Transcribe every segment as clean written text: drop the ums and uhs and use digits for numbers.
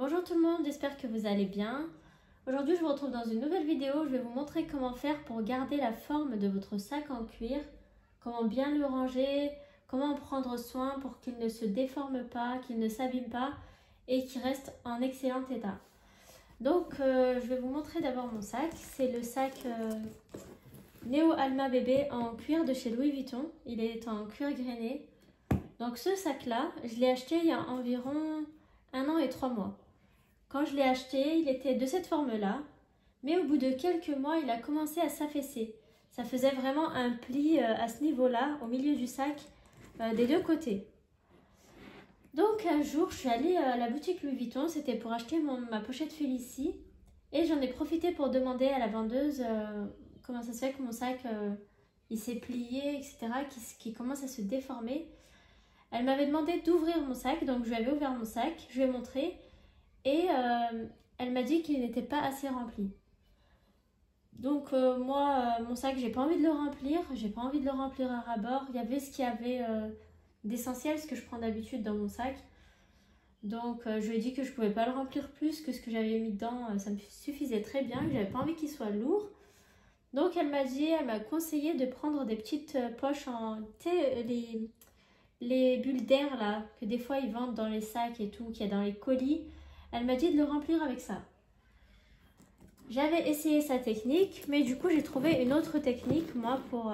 Bonjour tout le monde, j'espère que vous allez bien. Aujourd'hui je vous retrouve dans une nouvelle vidéo. Je vais vous montrer comment faire pour garder la forme de votre sac en cuir, comment bien le ranger, comment en prendre soin pour qu'il ne se déforme pas, qu'il ne s'abîme pas et qu'il reste en excellent état. Donc je vais vous montrer d'abord mon sac. C'est le sac Neo Alma Bébé en cuir de chez Louis Vuitton. Il est en cuir grainé. Donc ce sac là, je l'ai acheté il y a environ 1 an et 3 mois. Quand je l'ai acheté, il était de cette forme-là, mais au bout de quelques mois, il a commencé à s'affaisser. Ça faisait vraiment un pli à ce niveau-là, au milieu du sac, des deux côtés. Donc un jour, je suis allée à la boutique Louis Vuitton, c'était pour acheter ma pochette Félicie, et j'en ai profité pour demander à la vendeuse comment ça se fait que mon sac il s'est plié, etc., qui commence à se déformer. Elle m'avait demandé d'ouvrir mon sac, donc je lui avais ouvert mon sac, je lui ai montré. Et elle m'a dit qu'il n'était pas assez rempli. Donc moi, mon sac, j'ai pas envie de le remplir. J'ai pas envie de le remplir à ras-bord. Il y avait ce qu'il y avait d'essentiel, ce que je prends d'habitude dans mon sac. Donc je lui ai dit que je pouvais pas le remplir plus que ce que j'avais mis dedans. Ça me suffisait très bien. J'avais pas envie qu'il soit lourd. Donc elle m'a conseillé de prendre des petites poches en... Tu sais, les bulles d'air là, que des fois ils vendent dans les sacs et tout, qu'il y a dans les colis. Elle m'a dit de le remplir avec ça. J'avais essayé sa technique, mais du coup j'ai trouvé une autre technique, moi, pour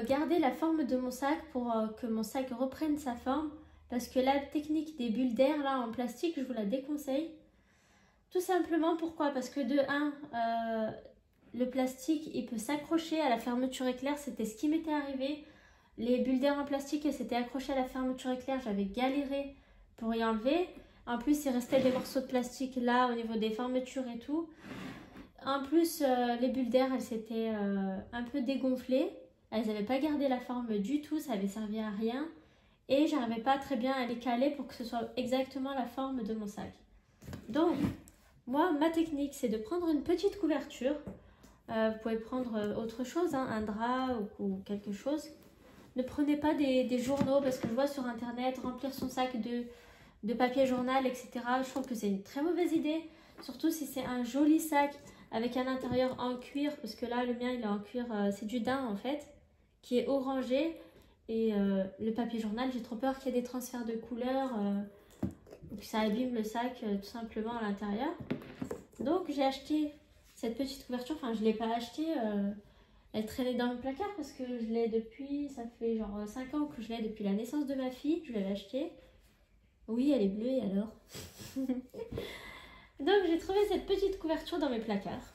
garder la forme de mon sac, pour que mon sac reprenne sa forme. Parce que la technique des bulles d'air là en plastique, je vous la déconseille. Tout simplement, pourquoi? Parce que de 1, le plastique, il peut s'accrocher à la fermeture éclair. C'était ce qui m'était arrivé. Les bulles d'air en plastique, elles s'étaient accrochées à la fermeture éclair. J'avais galéré pour y enlever. En plus, il restait des morceaux de plastique là au niveau des fermetures et tout. En plus, les bulles d'air, elles s'étaient un peu dégonflées. Elles n'avaient pas gardé la forme du tout. Ça avait servi à rien. Et j'arrivais pas très bien à les caler pour que ce soit exactement la forme de mon sac. Donc, moi, ma technique, c'est de prendre une petite couverture. Vous pouvez prendre autre chose, hein, un drap ou quelque chose. Ne prenez pas des journaux, parce que je vois sur internet remplir son sac de papier journal, etc. Je trouve que c'est une très mauvaise idée, surtout si c'est un joli sac avec un intérieur en cuir, parce que là le mien il est en cuir, c'est du daim en fait, qui est orangé. Et le papier journal, j'ai trop peur qu'il y ait des transferts de couleurs, ou que ça abîme le sac tout simplement à l'intérieur. Donc j'ai acheté cette petite couverture, enfin je ne l'ai pas achetée, elle traînait dans le placard parce que je l'ai depuis, ça fait genre 5 ans que je l'ai depuis la naissance de ma fille, je l'avais achetée. Oui, elle est bleue et alors? Donc j'ai trouvé cette petite couverture dans mes placards.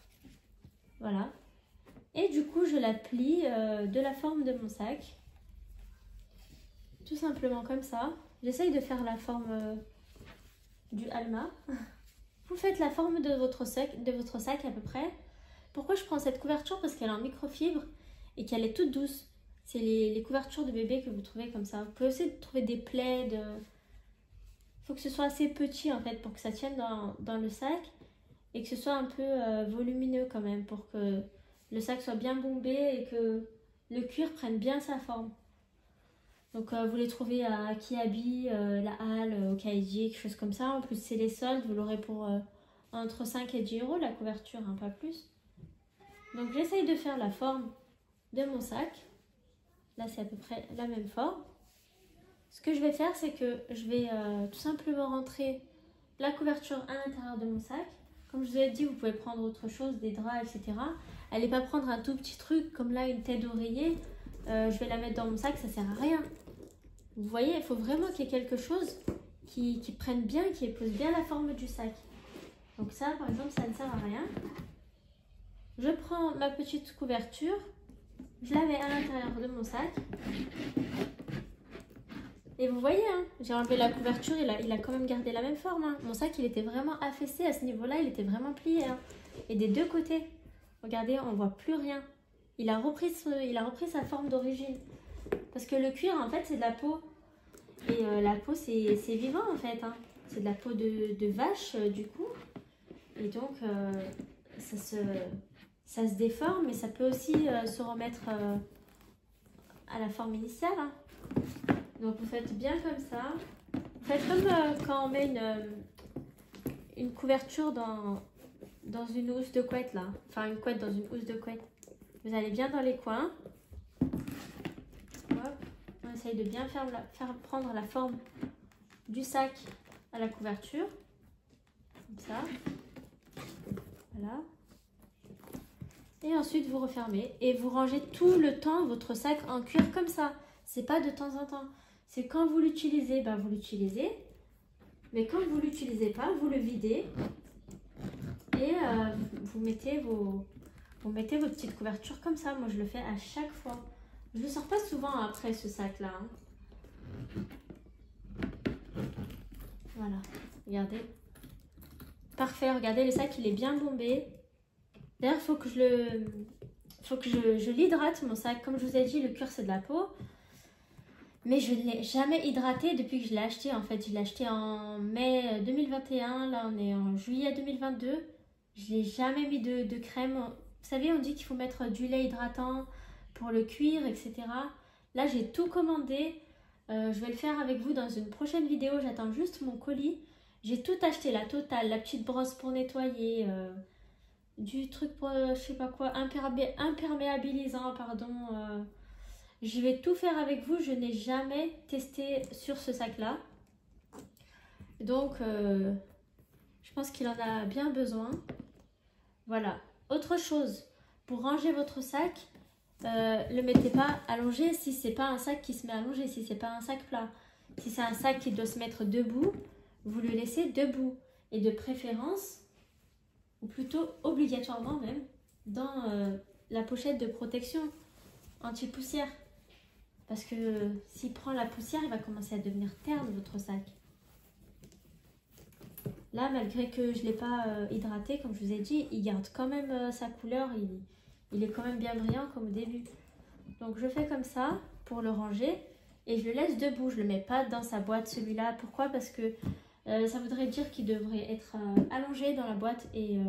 Voilà. Et du coup je la plie de la forme de mon sac. Tout simplement comme ça. J'essaye de faire la forme du Alma. Vous faites la forme de votre sac à peu près. Pourquoi je prends cette couverture? Parce qu'elle est en microfibre et qu'elle est toute douce. C'est les couvertures de bébé que vous trouvez comme ça. Vous pouvez aussi trouver des plaids. Il faut que ce soit assez petit en fait pour que ça tienne dans le sac. Et que ce soit un peu volumineux quand même pour que le sac soit bien bombé et que le cuir prenne bien sa forme. Donc vous les trouvez à Kiabi, la Halle, au Kaiji, quelque chose comme ça. En plus c'est les soldes, vous l'aurez pour entre 5 et 10 € la couverture, hein, pas plus. Donc j'essaye de faire la forme de mon sac. Là c'est à peu près la même forme. Ce que je vais faire, c'est que je vais tout simplement rentrer la couverture à l'intérieur de mon sac. Comme je vous ai dit, vous pouvez prendre autre chose, des draps, etc. Allez pas prendre un tout petit truc comme là une tête d'oreiller. Je vais la mettre dans mon sac, ça sert à rien. Vous voyez, il faut vraiment qu'il y ait quelque chose qui prenne bien, qui épouse bien la forme du sac. Donc ça, par exemple, ça ne sert à rien. Je prends ma petite couverture, je la mets à l'intérieur de mon sac. Et vous voyez, hein, j'ai enlevé la couverture, il a quand même gardé la même forme. Hein. Mon sac, il était vraiment affaissé à ce niveau-là, il était vraiment plié. Hein. Et des deux côtés, regardez, on ne voit plus rien. Il a repris sa forme d'origine. Parce que le cuir, en fait, c'est de la peau. Et la peau, c'est vivant, en fait. Hein. C'est de la peau de vache, du coup. Et donc, ça se déforme, mais ça peut aussi se remettre à la forme initiale. Hein. Donc, vous faites bien comme ça. Faites comme quand on met une couverture dans une housse de couette là. Enfin une couette dans une housse de couette. Vous allez bien dans les coins. Hop. On essaye de bien faire prendre la forme du sac à la couverture. Comme ça. Voilà. Et ensuite vous refermez et vous rangez tout le temps votre sac en cuir comme ça. C'est pas de temps en temps. C'est quand vous l'utilisez, ben vous l'utilisez. Mais quand vous l'utilisez pas, vous le videz. Et vous mettez vos petites couvertures comme ça. Moi je le fais à chaque fois. Je le sors pas souvent après ce sac là. Voilà. Regardez. Parfait. Regardez, le sac il est bien bombé. D'ailleurs, il faut que je l'hydrate mon sac. Comme je vous ai dit, le cuir c'est de la peau. Mais je ne l'ai jamais hydraté depuis que je l'ai acheté. En fait, je l'ai acheté en mai 2021. Là, on est en juillet 2022. Je n'ai jamais mis de crème. Vous savez, on dit qu'il faut mettre du lait hydratant pour le cuir, etc. Là, j'ai tout commandé. Je vais le faire avec vous dans une prochaine vidéo. J'attends juste mon colis. J'ai tout acheté, la totale. La petite brosse pour nettoyer. Du truc pour, je sais pas quoi, imperméabilisant, pardon. Je vais tout faire avec vous. Je n'ai jamais testé sur ce sac-là. Donc, je pense qu'il en a bien besoin. Voilà. Autre chose, pour ranger votre sac, le mettez pas allongé si c'est pas un sac qui se met allongé, si c'est pas un sac plat. Si c'est un sac qui doit se mettre debout, vous le laissez debout. Et de préférence, ou plutôt obligatoirement même, dans la pochette de protection anti-poussière. Parce que s'il prend la poussière, il va commencer à devenir terne votre sac. Là, malgré que je ne l'ai pas hydraté, comme je vous ai dit, il garde quand même sa couleur. Il est quand même bien brillant comme au début. Donc je fais comme ça pour le ranger et je le laisse debout. Je ne le mets pas dans sa boîte celui-là. Pourquoi? Parce que ça voudrait dire qu'il devrait être allongé dans la boîte et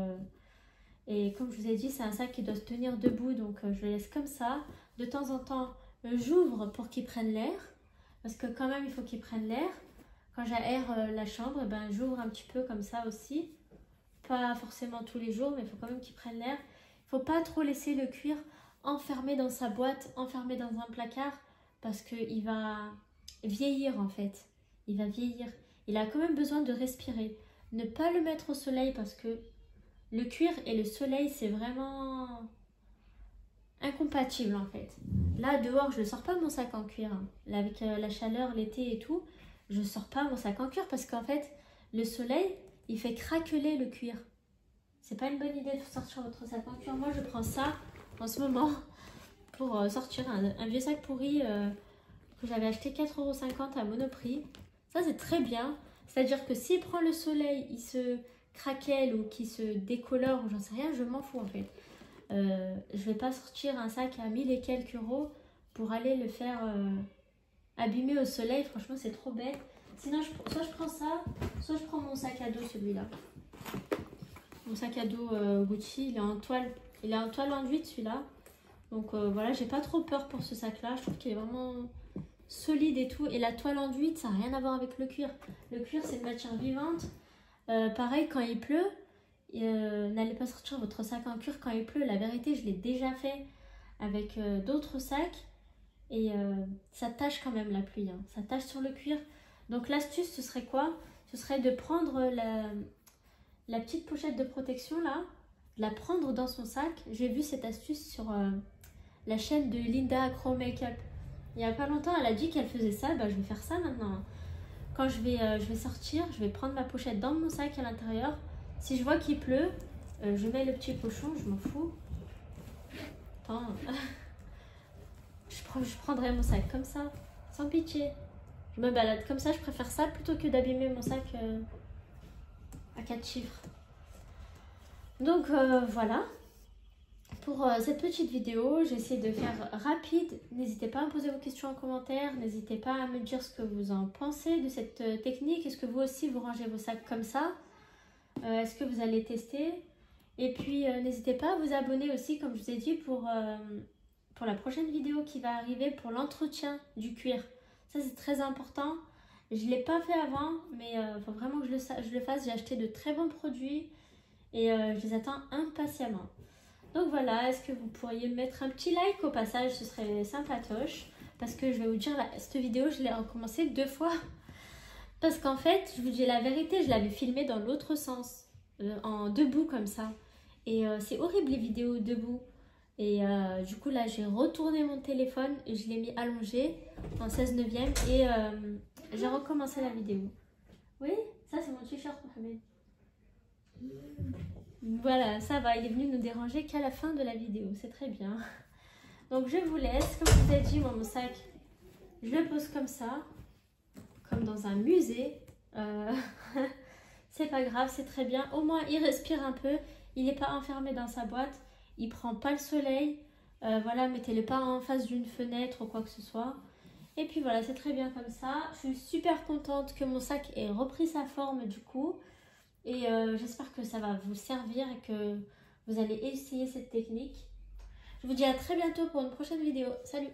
comme je vous ai dit, c'est un sac qui doit se tenir debout, donc je le laisse comme ça. De temps en temps, j'ouvre pour qu'il prenne l'air, parce que quand même il faut qu'il prenne l'air. Quand j'aère la chambre, ben, j'ouvre un petit peu comme ça aussi. Pas forcément tous les jours, mais il faut quand même qu'il prenne l'air. Il ne faut pas trop laisser le cuir enfermé dans sa boîte, enfermé dans un placard, parce qu'il va vieillir en fait. Il va vieillir. Il a quand même besoin de respirer. Ne pas le mettre au soleil parce que le cuir et le soleil, c'est vraiment incompatible en fait. Là, dehors, je ne sors pas mon sac en cuir. Là, avec la chaleur, l'été et tout, je ne sors pas mon sac en cuir parce qu'en fait, le soleil, il fait craqueler le cuir. C'est pas une bonne idée de sortir votre sac en cuir. Moi, je prends ça en ce moment pour sortir un vieux sac pourri que j'avais acheté 4,50 € à Monoprix. Ça, c'est très bien. C'est-à-dire que s'il prend le soleil, il se craquelle ou qu'il se décolore, ou j'en sais rien, je m'en fous en fait. Je vais pas sortir un sac à 1000 et quelques euros pour aller le faire abîmer au soleil. Franchement, c'est trop bête. Sinon, soit je prends ça, soit je prends mon sac à dos, celui-là. Mon sac à dos Gucci, il est en toile. Il est en toile enduite, celui-là. Donc voilà, j'ai pas trop peur pour ce sac-là. Je trouve qu'il est vraiment solide et tout. Et la toile enduite, ça n'a rien à voir avec le cuir. Le cuir, c'est une matière vivante. Pareil, quand il pleut, n'allez pas sortir votre sac en cuir quand il pleut. La vérité, je l'ai déjà fait avec d'autres sacs. Et ça tâche quand même la pluie. Hein. Ça tâche sur le cuir. Donc l'astuce, ce serait quoi? Ce serait de prendre la petite pochette de protection là, de la prendre dans son sac. J'ai vu cette astuce sur la chaîne de Linda Acro Makeup. Il n'y a pas longtemps, elle a dit qu'elle faisait ça. Bah, je vais faire ça maintenant. Quand je vais sortir, je vais prendre ma pochette dans mon sac à l'intérieur. Si je vois qu'il pleut, je mets le petit pochon, je m'en fous. Attends. Je prendrai mon sac comme ça, sans pitié. Je me balade comme ça, je préfère ça plutôt que d'abîmer mon sac à 4 chiffres. Donc voilà. Pour cette petite vidéo, j'ai essayé de faire rapide. N'hésitez pas à me poser vos questions en commentaire. N'hésitez pas à me dire ce que vous en pensez de cette technique. Est-ce que vous aussi, vous rangez vos sacs comme ça? Est-ce que vous allez tester? Et puis, n'hésitez pas à vous abonner aussi, comme je vous ai dit, pour la prochaine vidéo qui va arriver pour l'entretien du cuir. Ça, c'est très important. Je ne l'ai pas fait avant, mais il faut vraiment que je le fasse. J'ai acheté de très bons produits et je les attends impatiemment. Donc voilà, est-ce que vous pourriez mettre un petit like au passage, ce serait sympatoche. Parce que je vais vous dire, cette vidéo, je l'ai recommencé 2 fois. Parce qu'en fait, je vous dis la vérité, je l'avais filmé dans l'autre sens, en debout comme ça. Et c'est horrible les vidéos debout. Et du coup là, j'ai retourné mon téléphone et je l'ai mis allongé en 16/9 et j'ai recommencé la vidéo. Oui, ça c'est mon t-shirt Mohamed. Voilà, ça va, il est venu nous déranger qu'à la fin de la vidéo, c'est très bien. Donc je vous laisse, comme je vous ai dit, moi mon sac, je le pose comme ça. Comme dans un musée. C'est pas grave, c'est très bien. Au moins, il respire un peu. Il n'est pas enfermé dans sa boîte. Il prend pas le soleil. Voilà, mettez-le pas en face d'une fenêtre ou quoi que ce soit. Et puis voilà, c'est très bien comme ça. Je suis super contente que mon sac ait repris sa forme du coup. Et j'espère que ça va vous servir et que vous allez essayer cette technique. Je vous dis à très bientôt pour une prochaine vidéo. Salut!